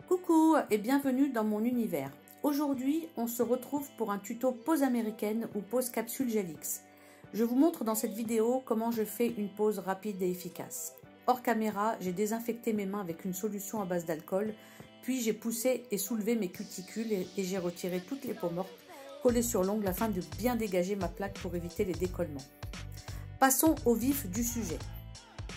Coucou et bienvenue dans mon univers. Aujourd'hui, on se retrouve pour un tuto pose américaine ou pose capsule Gelix. Je vous montre dans cette vidéo comment je fais une pose rapide et efficace. Hors caméra, j'ai désinfecté mes mains avec une solution à base d'alcool, puis j'ai poussé et soulevé mes cuticules et j'ai retiré toutes les peaux mortes collées sur l'ongle afin de bien dégager ma plaque pour éviter les décollements. Passons au vif du sujet.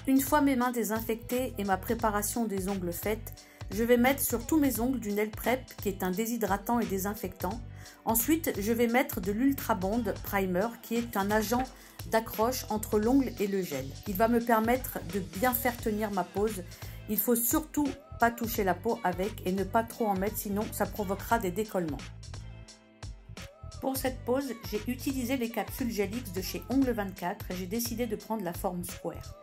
Une fois mes mains désinfectées et ma préparation des ongles faite, je vais mettre sur tous mes ongles du Nail Prep qui est un déshydratant et désinfectant. Ensuite, je vais mettre de l'Ultra Bond Primer qui est un agent d'accroche entre l'ongle et le gel. Il va me permettre de bien faire tenir ma pose. Il faut surtout pas toucher la peau avec et ne pas trop en mettre, sinon ça provoquera des décollements. Pour cette pose, j'ai utilisé les capsules Gelix de chez Ongle 24 et j'ai décidé de prendre la forme square.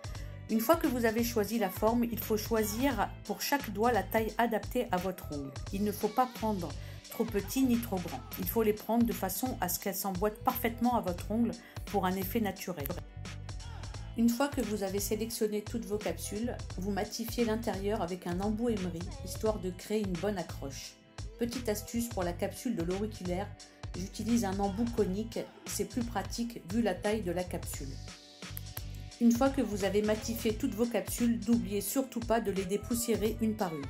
Une fois que vous avez choisi la forme, il faut choisir pour chaque doigt la taille adaptée à votre ongle. Il ne faut pas prendre trop petit ni trop grand. Il faut les prendre de façon à ce qu'elles s'emboîtent parfaitement à votre ongle pour un effet naturel. Une fois que vous avez sélectionné toutes vos capsules, vous matifiez l'intérieur avec un embout emery, histoire de créer une bonne accroche. Petite astuce pour la capsule de l'auriculaire, j'utilise un embout conique, c'est plus pratique vu la taille de la capsule. Une fois que vous avez matifié toutes vos capsules, n'oubliez surtout pas de les dépoussiérer une par une.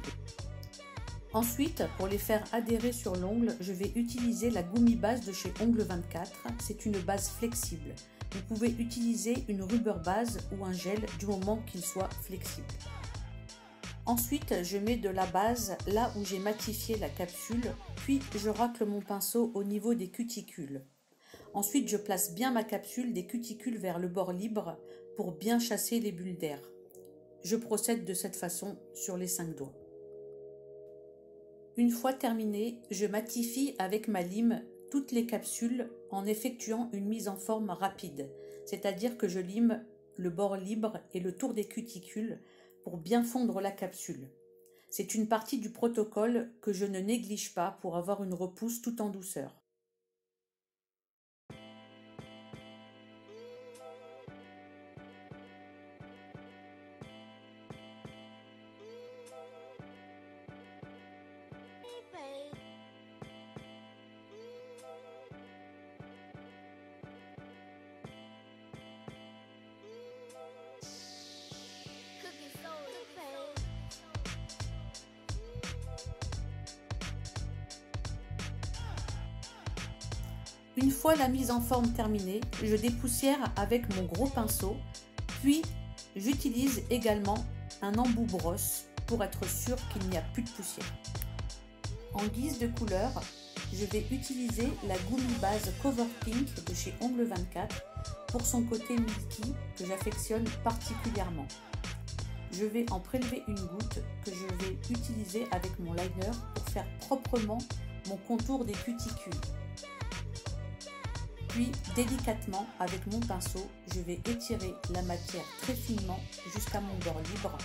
Ensuite, pour les faire adhérer sur l'ongle, je vais utiliser la Gummy base de chez Ongle 24. C'est une base flexible. Vous pouvez utiliser une rubber base ou un gel du moment qu'il soit flexible. Ensuite, je mets de la base là où j'ai matifié la capsule, puis je racle mon pinceau au niveau des cuticules. Ensuite, je place bien ma capsule des cuticules vers le bord libre pour bien chasser les bulles d'air. Je procède de cette façon sur les 5 doigts. Une fois terminé, je matifie avec ma lime toutes les capsules en effectuant une mise en forme rapide, c'est-à-dire que je lime le bord libre et le tour des cuticules pour bien fondre la capsule. C'est une partie du protocole que je ne néglige pas pour avoir une repousse tout en douceur. Une fois la mise en forme terminée, je dépoussière avec mon gros pinceau, puis j'utilise également un embout brosse pour être sûr qu'il n'y a plus de poussière. En guise de couleur, je vais utiliser la Gummy base Cover Pink de chez Ongle 24 pour son côté milky que j'affectionne particulièrement. Je vais en prélever une goutte que je vais utiliser avec mon liner pour faire proprement mon contour des cuticules. Puis, délicatement, avec mon pinceau, je vais étirer la matière très finement jusqu'à mon bord libre,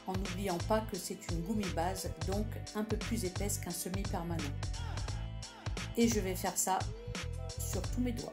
en n'oubliant pas que c'est une Gummy base, donc un peu plus épaisse qu'un semi-permanent. Et je vais faire ça sur tous mes doigts.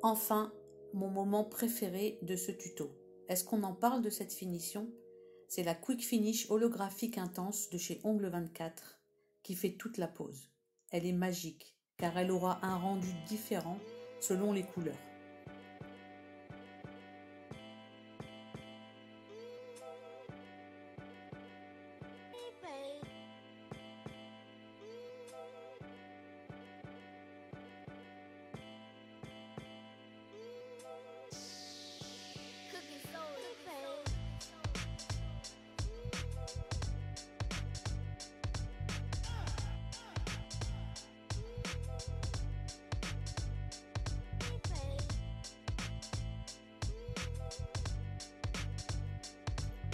Enfin, mon moment préféré de ce tuto. Est-ce qu'on en parle de cette finition? C'est la Quick Finish holographique intense de chez Ongle 24 qui fait toute la pose. Elle est magique car elle aura un rendu différent selon les couleurs.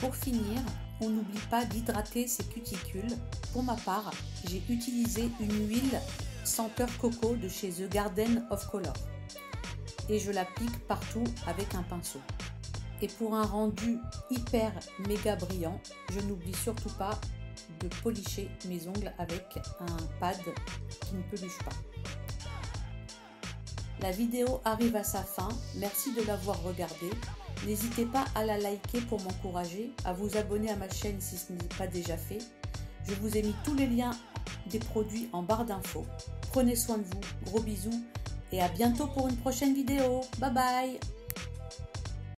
Pour finir, on n'oublie pas d'hydrater ses cuticules. Pour ma part, j'ai utilisé une huile senteur coco de chez The Garden of Color et je l'applique partout avec un pinceau. Et pour un rendu hyper méga brillant, je n'oublie surtout pas de policher mes ongles avec un pad qui ne peluche pas. La vidéo arrive à sa fin, merci de l'avoir regardée. N'hésitez pas à la liker pour m'encourager, à vous abonner à ma chaîne si ce n'est pas déjà fait. Je vous ai mis tous les liens des produits en barre d'infos. Prenez soin de vous, gros bisous et à bientôt pour une prochaine vidéo. Bye bye!